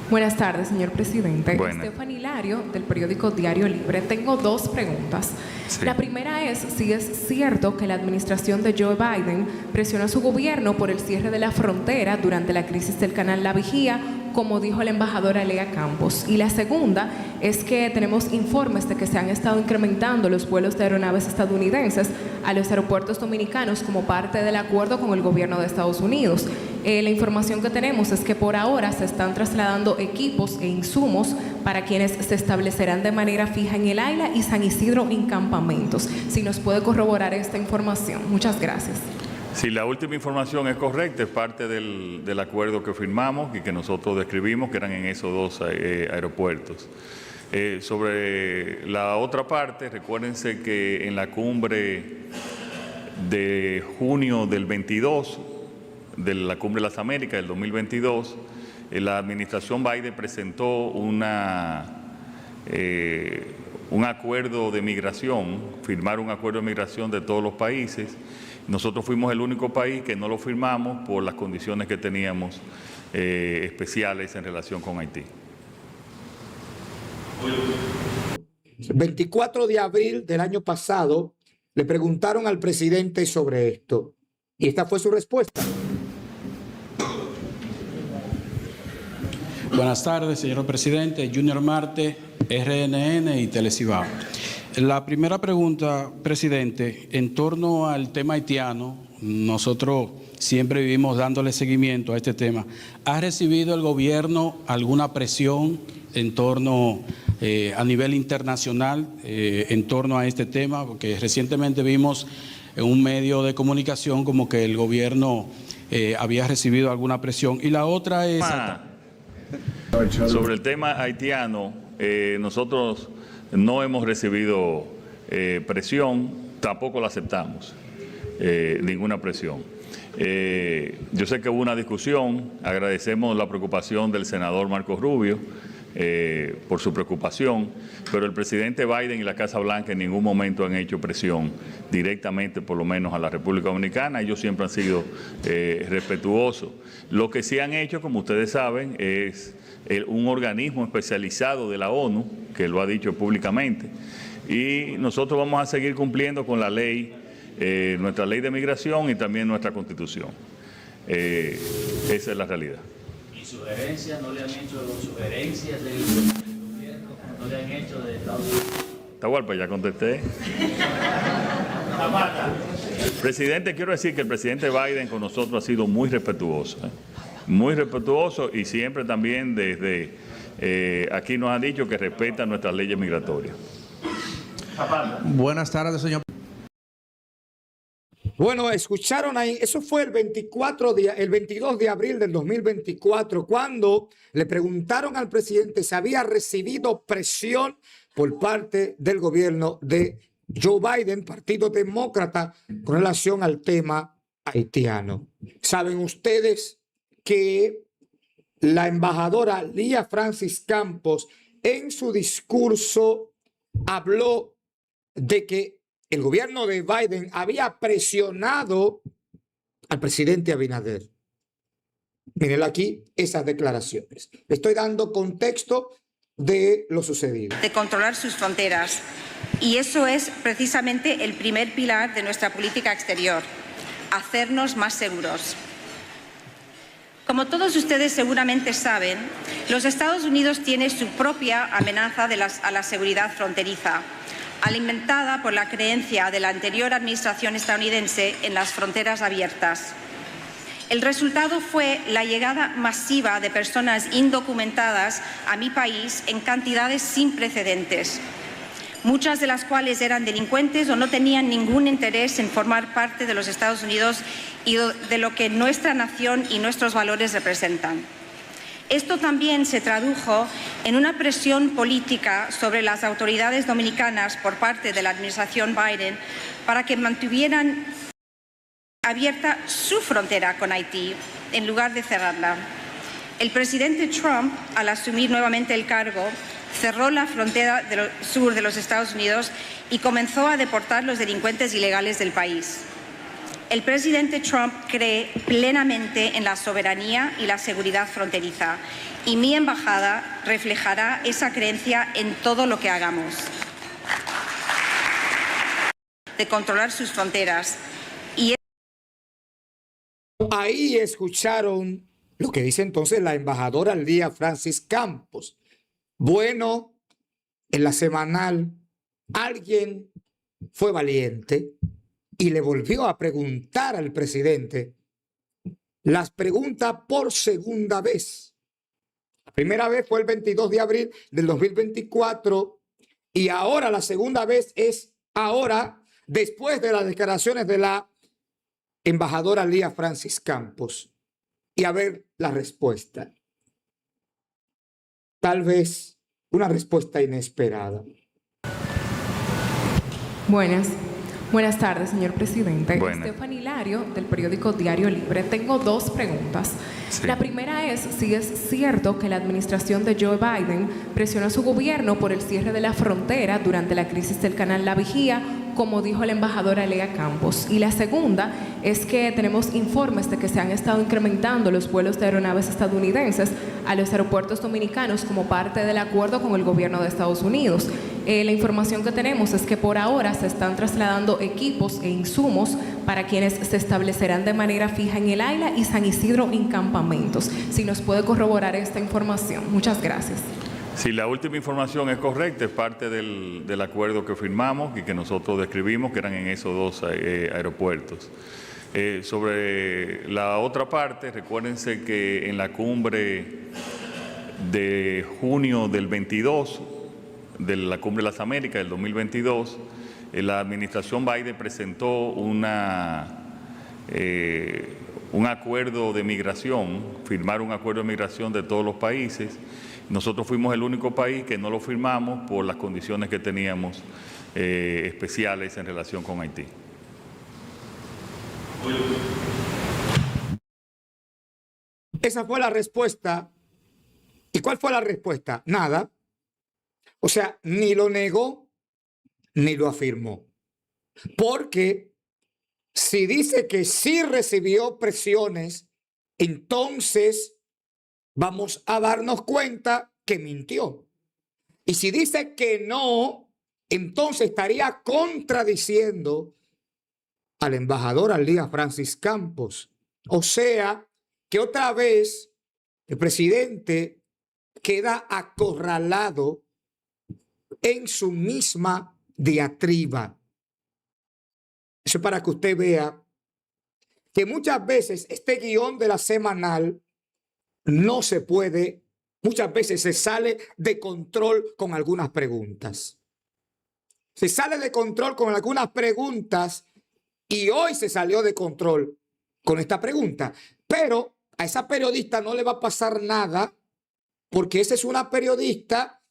Buenas tardes, señor presidente. Buenas. Estefan Hilario, del periódico Diario Libre. Tengo dos preguntas. Sí. La primera es si es cierto que la administración de Joe Biden presionó a su gobierno por el cierre de la frontera durante la crisis del canal La Vigía, como dijo la embajadora Lea Campos. Y la segunda es que tenemos informes de que se han estado incrementando los vuelos de aeronaves estadounidenses a los aeropuertos dominicanos como parte del acuerdo con el gobierno de Estados Unidos. La información que tenemos es que por ahora se están trasladando equipos e insumos para quienes se establecerán de manera fija en el AILA y San Isidro en campamentos. Si nos puede corroborar esta información. Muchas gracias. Si la última información es correcta, es parte del acuerdo que firmamos y que nosotros describimos, que eran en esos dos aeropuertos. Sobre la otra parte, recuérdense que en la cumbre de junio del 22, de la Cumbre de las Américas del 2022, la administración Biden presentó un acuerdo de migración, firmar un acuerdo de migración de todos los países. Nosotros fuimos el único país que no lo firmamos por las condiciones que teníamos especiales en relación con Haití. El 24 de abril del año pasado le preguntaron al presidente sobre esto y esta fue su respuesta. Buenas tardes, señor presidente. Junior Marte, RNN y Telecibao. La primera pregunta, presidente, en torno al tema haitiano, nosotros siempre vivimos dándole seguimiento a este tema. ¿Ha recibido el gobierno alguna presión en torno a nivel internacional en torno a este tema? Porque recientemente vimos en un medio de comunicación como que el gobierno había recibido alguna presión. Y la otra es... Sobre el tema haitiano, nosotros no hemos recibido presión, tampoco la aceptamos, ninguna presión. Yo sé que hubo una discusión, agradecemos la preocupación del senador Marco Rubio por su preocupación, pero el presidente Biden y la Casa Blanca en ningún momento han hecho presión directamente, por lo menos a la República Dominicana. Ellos siempre han sido respetuosos. Lo que sí han hecho, como ustedes saben, es un organismo especializado de la ONU, que lo ha dicho públicamente, y nosotros vamos a seguir cumpliendo con la ley, nuestra ley de migración y también nuestra Constitución. Esa es la realidad. ¿Y sugerencias no le han hecho sugerencias del gobierno? ¿No le han hecho de Estados Unidos? Está guapo, ya contesté. Presidente, quiero decir que el presidente Biden con nosotros ha sido muy respetuoso, muy respetuoso, y siempre también desde aquí nos han dicho que respeta nuestras leyes migratorias. Buenas tardes, señor. Bueno, escucharon ahí, eso fue el 22 de abril del 2024, cuando le preguntaron al presidente si había recibido presión por parte del gobierno de Joe Biden, Partido Demócrata, con relación al tema haitiano. ¿Saben ustedes que la embajadora Lea Francis Campos en su discurso habló de que el gobierno de Biden había presionado al presidente Abinader? Miren aquí esas declaraciones. Le estoy dando contexto de lo sucedido. De controlar sus fronteras. Y eso es precisamente el primer pilar de nuestra política exterior, hacernos más seguros. Como todos ustedes seguramente saben, los Estados Unidos tienen su propia amenaza a la seguridad fronteriza, alimentada por la creencia de la anterior administración estadounidense en las fronteras abiertas. El resultado fue la llegada masiva de personas indocumentadas a mi país en cantidades sin precedentes, muchas de las cuales eran delincuentes o no tenían ningún interés en formar parte de los Estados Unidos y de lo que nuestra nación y nuestros valores representan. Esto también se tradujo en una presión política sobre las autoridades dominicanas por parte de la administración Biden para que mantuvieran abierta su frontera con Haití en lugar de cerrarla. El presidente Trump, al asumir nuevamente el cargo, cerró la frontera sur de los Estados Unidos y comenzó a deportar los delincuentes ilegales del país. El presidente Trump cree plenamente en la soberanía y la seguridad fronteriza, y mi embajada reflejará esa creencia en todo lo que hagamos. De controlar sus fronteras. Ahí escucharon lo que dice entonces la embajadora Lía Francis Campos. Bueno, en la semanal alguien fue valiente y le volvió a preguntar al presidente las preguntas por segunda vez. La primera vez fue el 22 de abril del 2024 y ahora la segunda vez es ahora, después de las declaraciones de la embajadora Lía Francis Campos. Y a ver la respuesta. Tal vez una respuesta inesperada. Buenas tardes, señor presidente. Buenas. Stephanie Hilario, del periódico Diario Libre. Tengo dos preguntas. Sí. La primera es si es cierto que la administración de Joe Biden presionó a su gobierno por el cierre de la frontera durante la crisis del canal La Vigía, como dijo la embajadora Lea Campos. Y la segunda es que tenemos informes de que se han estado incrementando los vuelos de aeronaves estadounidenses a los aeropuertos dominicanos como parte del acuerdo con el gobierno de Estados Unidos. La información que tenemos es que por ahora se están trasladando equipos e insumos para quienes se establecerán de manera fija en el AILA y San Isidro en campamentos. Si nos puede corroborar esta información. Muchas gracias. Si la última información es correcta, es parte del acuerdo que firmamos y que nosotros describimos, que eran en esos dos aeropuertos. Sobre la otra parte, recuérdense que en la cumbre de junio del 22, de la Cumbre de las Américas del 2022, la administración Biden presentó un acuerdo de migración, firmar un acuerdo de migración de todos los países. Nosotros fuimos el único país que no lo firmamos por las condiciones que teníamos especiales en relación con Haití. Esa fue la respuesta. ¿Y cuál fue la respuesta? Nada. O sea, ni lo negó ni lo afirmó. Porque si dice que sí recibió presiones, entonces vamos a darnos cuenta que mintió. Y si dice que no, entonces estaría contradiciendo a la embajadora Lía Francis Campos. O sea, que otra vez el presidente queda acorralado en su misma diatriba. Eso es para que usted vea que muchas veces este guión de la semanal no se puede, muchas veces se sale de control con algunas preguntas. Se sale de control con algunas preguntas y hoy se salió de control con esta pregunta. Pero a esa periodista no le va a pasar nada porque esa es una periodista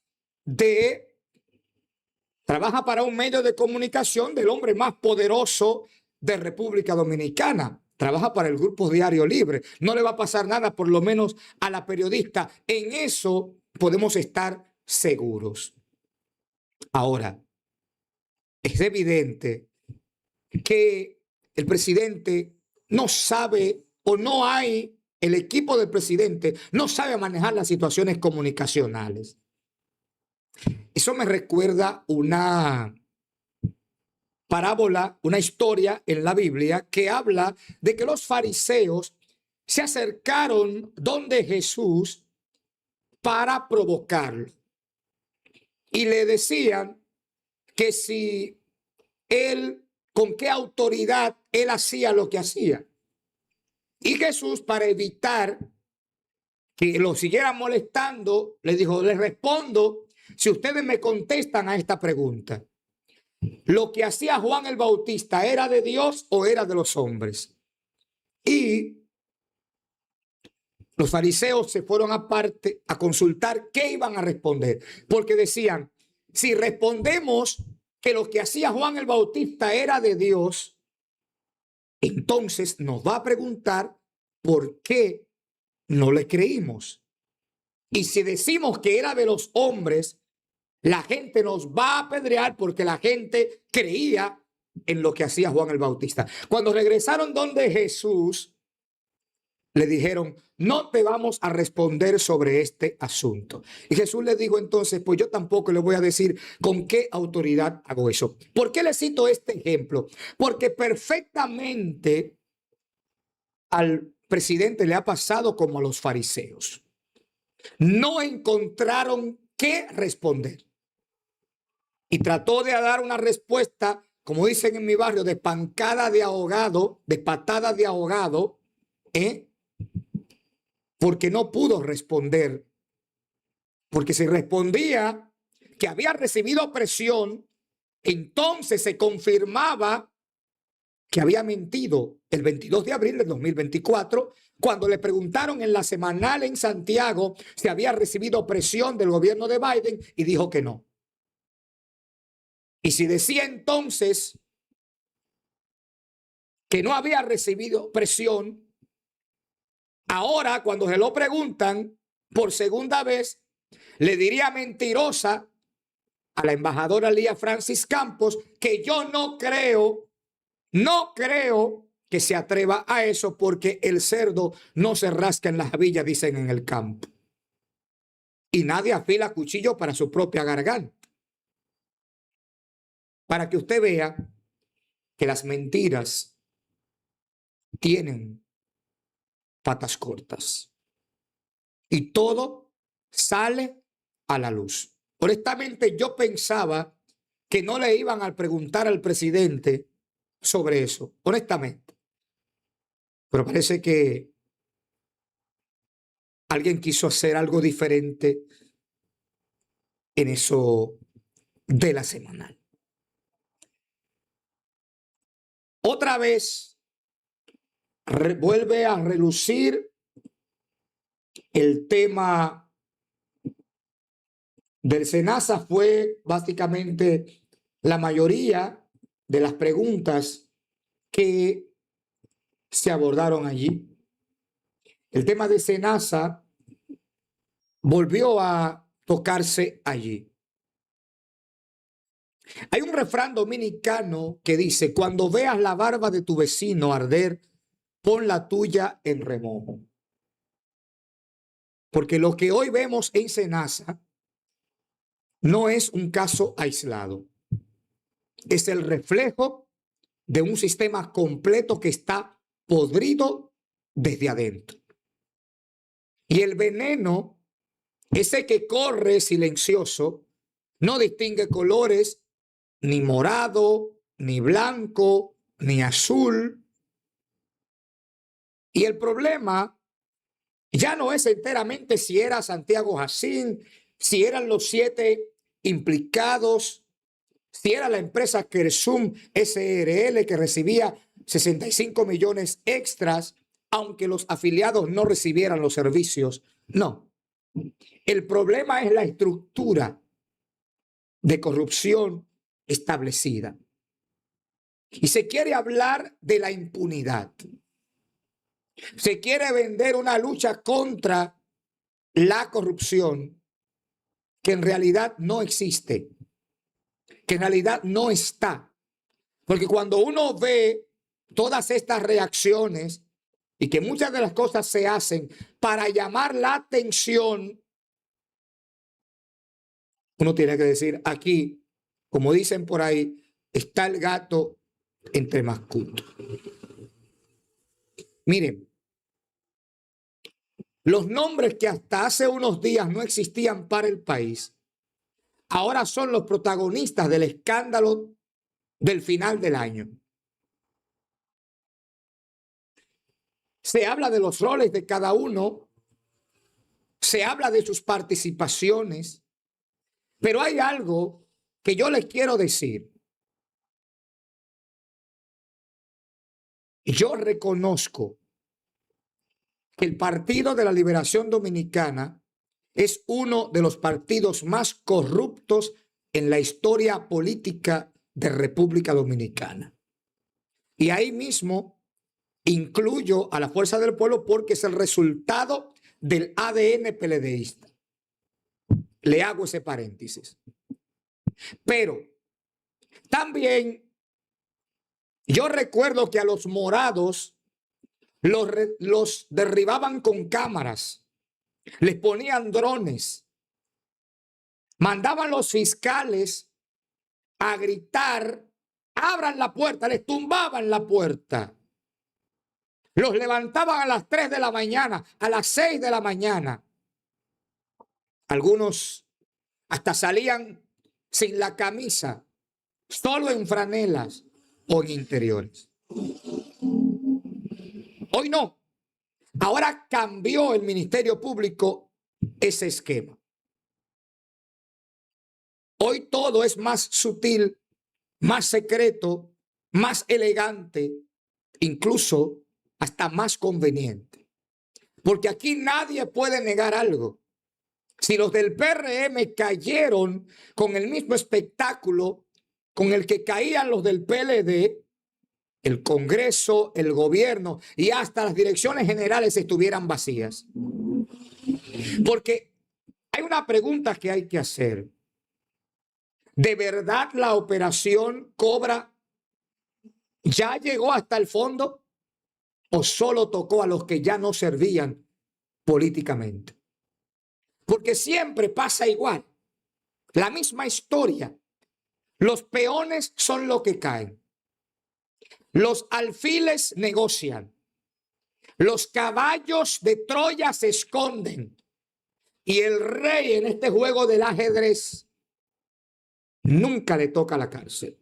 trabaja para un medio de comunicación del hombre más poderoso de República Dominicana. Trabaja para el Grupo Diario Libre. No le va a pasar nada, por lo menos a la periodista. En eso podemos estar seguros. Ahora, es evidente que el presidente no sabe o no hay, el equipo del presidente no sabe manejar las situaciones comunicacionales. Eso me recuerda una parábola, una historia en la Biblia que habla de que los fariseos se acercaron donde Jesús para provocarlo. Y le decían que si él, con qué autoridad él hacía lo que hacía. Y Jesús, para evitar que lo siguieran molestando, le dijo, les respondo si ustedes me contestan a esta pregunta. ¿Lo que hacía Juan el Bautista era de Dios o era de los hombres? Y los fariseos se fueron aparte a consultar qué iban a responder. Porque decían, si respondemos que lo que hacía Juan el Bautista era de Dios, entonces nos va a preguntar por qué no le creímos. Y si decimos que era de los hombres, la gente nos va a apedrear porque la gente creía en lo que hacía Juan el Bautista. Cuando regresaron donde Jesús, le dijeron, no te vamos a responder sobre este asunto. Y Jesús le dijo entonces, pues yo tampoco le voy a decir con qué autoridad hago eso. ¿Por qué le cito este ejemplo? Porque perfectamente al presidente le ha pasado como a los fariseos. No encontraron qué responder. Y trató de dar una respuesta, como dicen en mi barrio, de pancada de ahogado, de patada de ahogado, porque no pudo responder. Porque si respondía que había recibido presión, entonces se confirmaba que había mentido el 22 de abril del 2024, cuando le preguntaron en la semanal en Santiago si había recibido presión del gobierno de Biden y dijo que no. Y si decía entonces que no había recibido presión, ahora cuando se lo preguntan por segunda vez, le diría mentirosa a la embajadora Lía Francis Campos que yo no creo que se atreva a eso porque el cerdo no se rasca en las villas, dicen en el campo. Y nadie afila cuchillo para su propia garganta. Para que usted vea que las mentiras tienen patas cortas. Y todo sale a la luz. Honestamente, yo pensaba que no le iban a preguntar al presidente sobre eso, honestamente. Pero parece que alguien quiso hacer algo diferente en eso de la semanal. Otra vez vuelve a relucir el tema del SENASA. Fue básicamente la mayoría de las preguntas que se abordaron allí. El tema de SENASA volvió a tocarse allí. Hay un refrán dominicano que dice, cuando veas la barba de tu vecino arder, pon la tuya en remojo. Porque lo que hoy vemos en SENASA no es un caso aislado. Es el reflejo de un sistema completo que está podrido desde adentro. Y el veneno, ese que corre silencioso, no distingue colores, ni morado, ni blanco, ni azul. Y el problema ya no es enteramente si era Santiago Jacín, si eran los 7 implicados, si era la empresa Kersum SRL que recibía 65 millones extras, aunque los afiliados no recibieran los servicios. No. El problema es la estructura de corrupción establecida. Y se quiere hablar de la impunidad. Se quiere vender una lucha contra la corrupción que en realidad no existe, que en realidad no está. Porque cuando uno ve todas estas reacciones y que muchas de las cosas se hacen para llamar la atención, uno tiene que decir, aquí, como dicen por ahí, está el gato entre mascutos. Miren, los nombres que hasta hace unos días no existían para el país, ahora son los protagonistas del escándalo del final del año. Se habla de los roles de cada uno, se habla de sus participaciones, pero hay algo que yo les quiero decir. Yo reconozco que el Partido de la Liberación Dominicana es uno de los partidos más corruptos en la historia política de República Dominicana. Y ahí mismo incluyo a la Fuerza del Pueblo porque es el resultado del ADN PLDista. Le hago ese paréntesis. Pero también Yo recuerdo que a los morados los derribaban con cámaras, les ponían drones, mandaban los fiscales a gritar, abran la puerta, les tumbaban la puerta. Los levantaban a las 3 de la mañana, a las 6 de la mañana. Algunos hasta salían sin la camisa, solo en franelas o en interiores. Hoy no. Ahora cambió el Ministerio Público ese esquema. Hoy todo es más sutil, más secreto, más elegante, incluso hasta más conveniente. Porque aquí nadie puede negar algo. Si los del PRM cayeron con el mismo espectáculo con el que caían los del PLD, el Congreso, el gobierno y hasta las direcciones generales estuvieran vacías. Porque hay una pregunta que hay que hacer. ¿De verdad la operación Cobra ya llegó hasta el fondo o solo tocó a los que ya no servían políticamente? Porque siempre pasa igual. La misma historia. Los peones son los que caen. Los alfiles negocian. Los caballos de Troya se esconden. Y el rey en este juego del ajedrez nunca le toca la cárcel.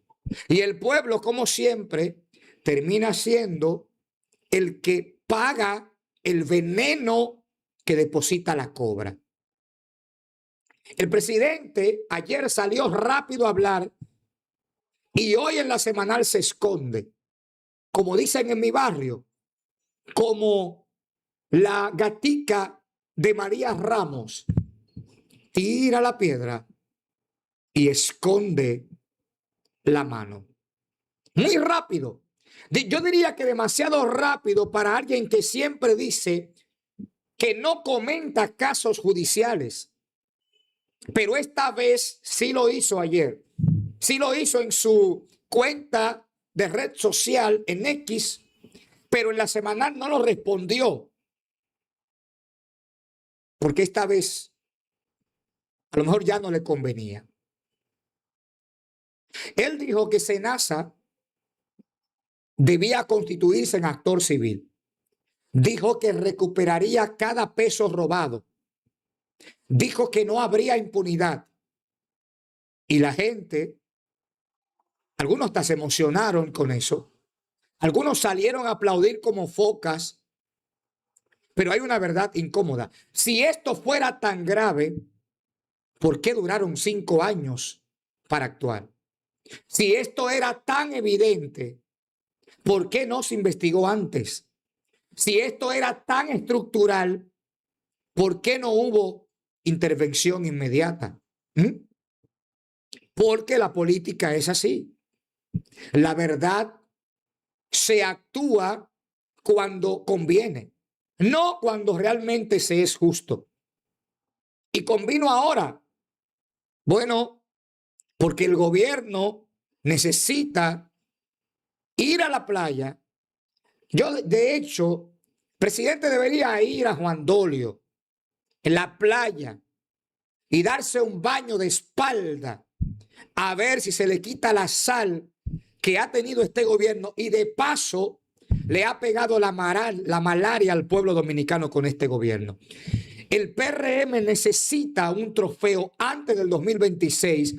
Y el pueblo, como siempre, termina siendo el que paga el veneno que deposita la cobra. El presidente ayer salió rápido a hablar y hoy en la semanal se esconde. Como dicen en mi barrio, como la gatica de María Ramos, tira la piedra y esconde la mano. Muy rápido. Yo diría que demasiado rápido para alguien que siempre dice que no comenta casos judiciales. Pero esta vez sí lo hizo ayer. Sí lo hizo en su cuenta de red social en X, pero en la semanal no lo respondió. Porque esta vez a lo mejor ya no le convenía. Él dijo que SENASA debía constituirse en actor civil. Dijo que recuperaría cada peso robado. Dijo que no habría impunidad. Y la gente, algunos hasta se emocionaron con eso. Algunos salieron a aplaudir como focas. Pero hay una verdad incómoda. Si esto fuera tan grave, ¿por qué duraron 5 años para actuar? Si esto era tan evidente, ¿por qué no se investigó antes? Si esto era tan estructural, ¿por qué no hubo intervención inmediata? Porque la política es así. La verdad se actúa cuando conviene, no cuando realmente se es justo. Y convino ahora. Bueno, porque el gobierno necesita ir a la playa. Yo, de hecho, presidente debería ir a Juan Dolio, en la playa, y darse un baño de espalda a ver si se le quita la sal que ha tenido este gobierno y de paso le ha pegado la malaria al pueblo dominicano con este gobierno. El PRM necesita un trofeo antes del 2026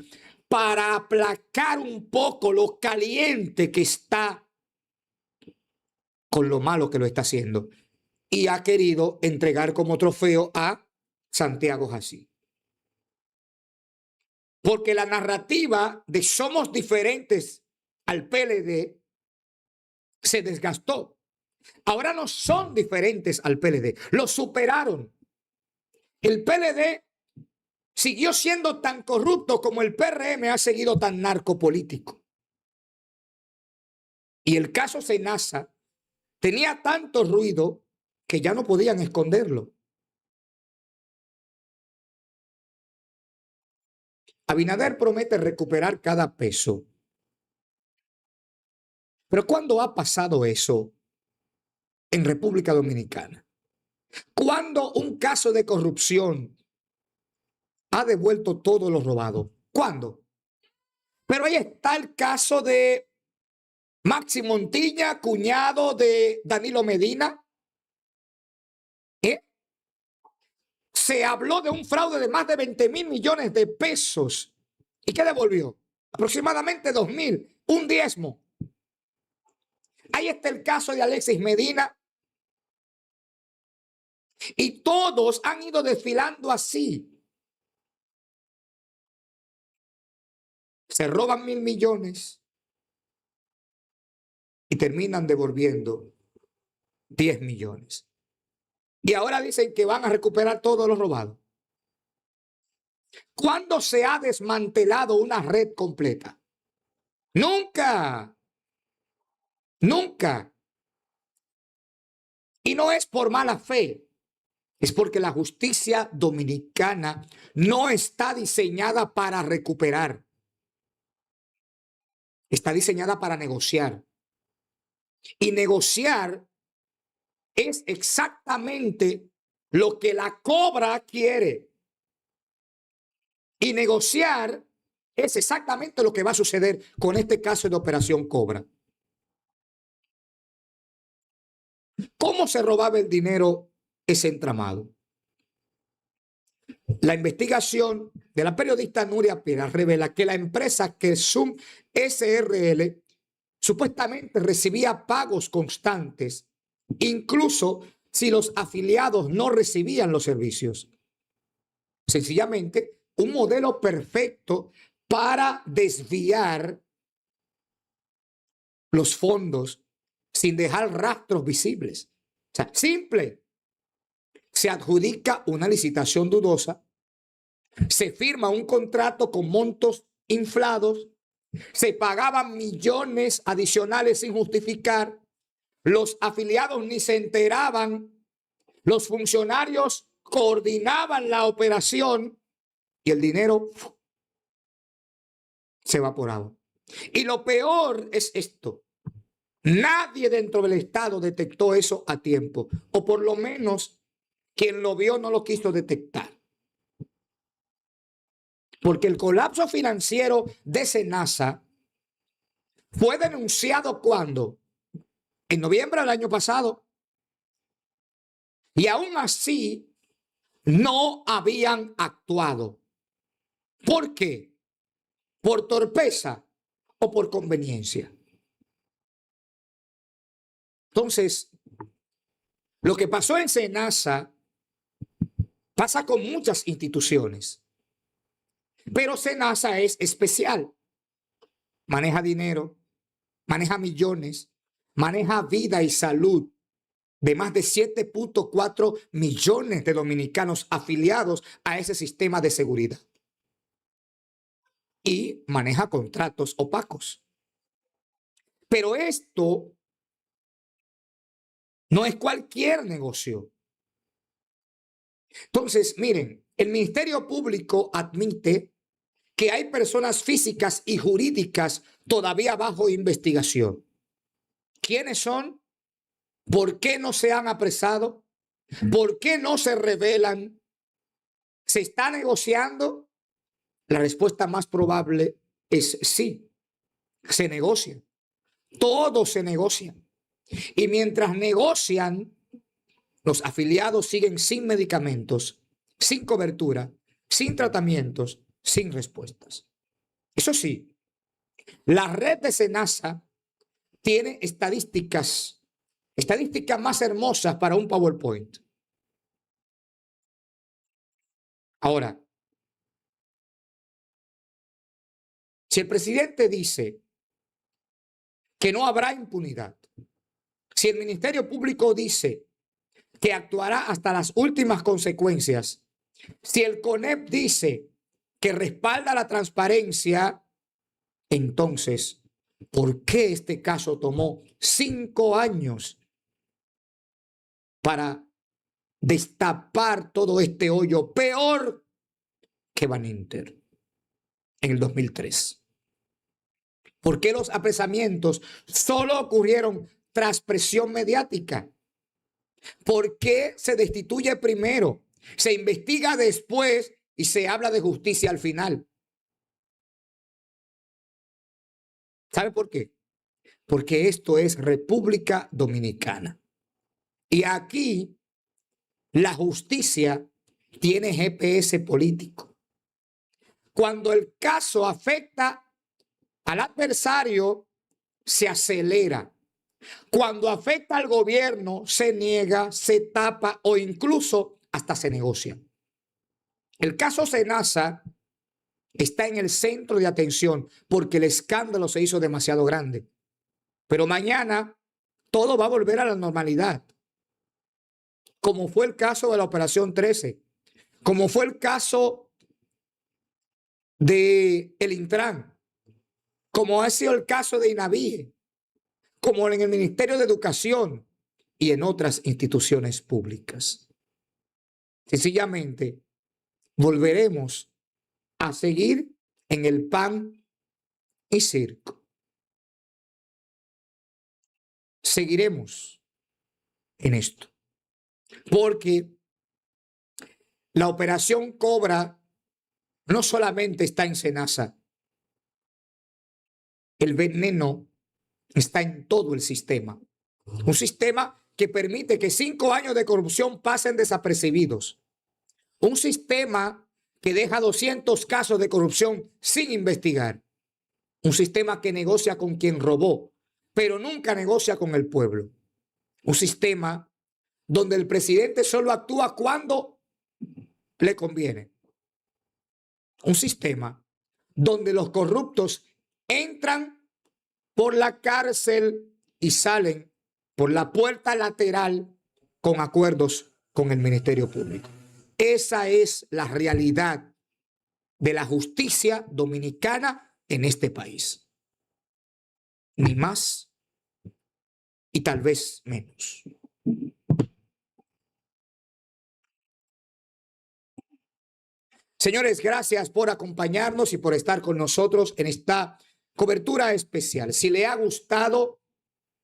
para aplacar un poco lo caliente que está con lo malo que lo está haciendo. Y ha querido entregar como trofeo a Santiago Jací. Porque la narrativa de somos diferentes al PLD se desgastó. Ahora no son diferentes al PLD, lo superaron. El PLD siguió siendo tan corrupto como el PRM ha seguido tan narcopolítico. Y el caso SENASA tenía tanto ruido que ya no podían esconderlo. Abinader promete recuperar cada peso. Pero ¿cuándo ha pasado eso en República Dominicana? ¿Cuándo un caso de corrupción ha devuelto todo lo robado? ¿Cuándo? Pero ahí está el caso de Maxi Montilla, cuñado de Danilo Medina. Se habló de un fraude de más de 20.000 millones de pesos. ¿Y qué devolvió? Aproximadamente 2.000, un diezmo. Ahí está el caso de Alexis Medina. Y todos han ido desfilando así. Se roban 1.000 millones y terminan devolviendo 10 millones. Y ahora dicen que van a recuperar todo lo robado. ¿Cuándo se ha desmantelado una red completa? Nunca. Nunca. Y no es por mala fe. Es porque la justicia dominicana no está diseñada para recuperar. Está diseñada para negociar. Y negociar es exactamente lo que la Cobra quiere. Y negociar es exactamente lo que va a suceder con este caso de Operación Cobra. ¿Cómo se robaba el dinero ese entramado? La investigación de la periodista Nuria Pera revela que la empresa Kesum SRL supuestamente recibía pagos constantes, incluso si los afiliados no recibían los servicios. Sencillamente, un modelo perfecto para desviar los fondos sin dejar rastros visibles. O sea, simple. Se adjudica una licitación dudosa, se firma un contrato con montos inflados, se pagaban millones adicionales sin justificar, los afiliados ni se enteraban, los funcionarios coordinaban la operación y el dinero se evaporaba. Y lo peor es esto: nadie dentro del Estado detectó eso a tiempo, o por lo menos quien lo vio no lo quiso detectar. Porque el colapso financiero de Senasa fue denunciado ¿cuándo? En noviembre del año pasado. Y aún así no habían actuado. ¿Por qué? ¿Por torpeza o por conveniencia? Entonces, lo que pasó en Senasa pasa con muchas instituciones. Pero Senasa es especial. Maneja dinero, maneja millones, maneja vida y salud de más de 7.4 millones de dominicanos afiliados a ese sistema de seguridad. Y maneja contratos opacos. Pero esto no es cualquier negocio. Entonces, miren, el Ministerio Público admite que hay personas físicas y jurídicas todavía bajo investigación. ¿Quiénes son? ¿Por qué no se han apresado? ¿Por qué no se revelan? ¿Se está negociando? La respuesta más probable es sí, se negocia. Todo se negocia. Y mientras negocian, los afiliados siguen sin medicamentos, sin cobertura, sin tratamientos, sin respuestas. Eso sí, la red de Senasa tiene estadísticas más hermosas para un PowerPoint. Ahora, si el presidente dice que no habrá impunidad, si el Ministerio Público dice que actuará hasta las últimas consecuencias, si el CONEP dice que respalda la transparencia, entonces, ¿por qué este caso tomó 5 años para destapar todo este hoyo peor que Baninter en el 2003? ¿Por qué los apresamientos solo ocurrieron tras presión mediática? ¿Por qué se destituye primero, se investiga después y se habla de justicia al final? ¿Sabe por qué? Porque esto es República Dominicana. Y aquí la justicia tiene GPS político. Cuando el caso afecta al adversario, se acelera. Cuando afecta al gobierno, se niega, se tapa o incluso hasta se negocia. El caso Senasa está en el centro de atención porque el escándalo se hizo demasiado grande. Pero mañana todo va a volver a la normalidad. Como fue el caso de la Operación 13, como fue el caso de el Intran, como ha sido el caso de INAVIE, como en el Ministerio de Educación y en otras instituciones públicas. Sencillamente, volveremos a seguir en el pan y circo. Seguiremos en esto, porque la operación Cobra no solamente está en Senasa, el veneno está en todo el sistema. Un sistema que permite que 5 años de corrupción pasen desapercibidos. Un sistema que deja 200 casos de corrupción sin investigar. Un sistema que negocia con quien robó, pero nunca negocia con el pueblo. Un sistema donde el presidente solo actúa cuando le conviene. Un sistema donde los corruptos entran por la cárcel y salen por la puerta lateral con acuerdos con el Ministerio Público. Esa es la realidad de la justicia dominicana en este país. Ni más y tal vez menos. Señores, gracias por acompañarnos y por estar con nosotros en esta cobertura especial. Si le ha gustado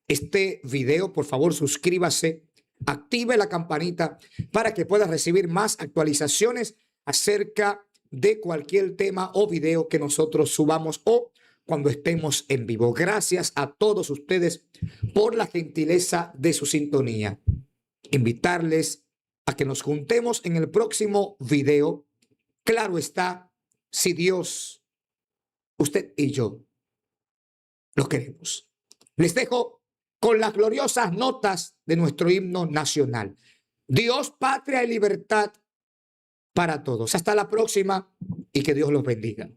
este video, por favor suscríbase, active la campanita para que pueda recibir más actualizaciones acerca de cualquier tema o video que nosotros subamos o cuando estemos en vivo. Gracias a todos ustedes por la gentileza de su sintonía. Invitarles a que nos juntemos en el próximo video. Claro está, si Dios, usted y yo lo queremos. Les dejo con las gloriosas notas de nuestro himno nacional. Dios, patria y libertad para todos. Hasta la próxima y que Dios los bendiga.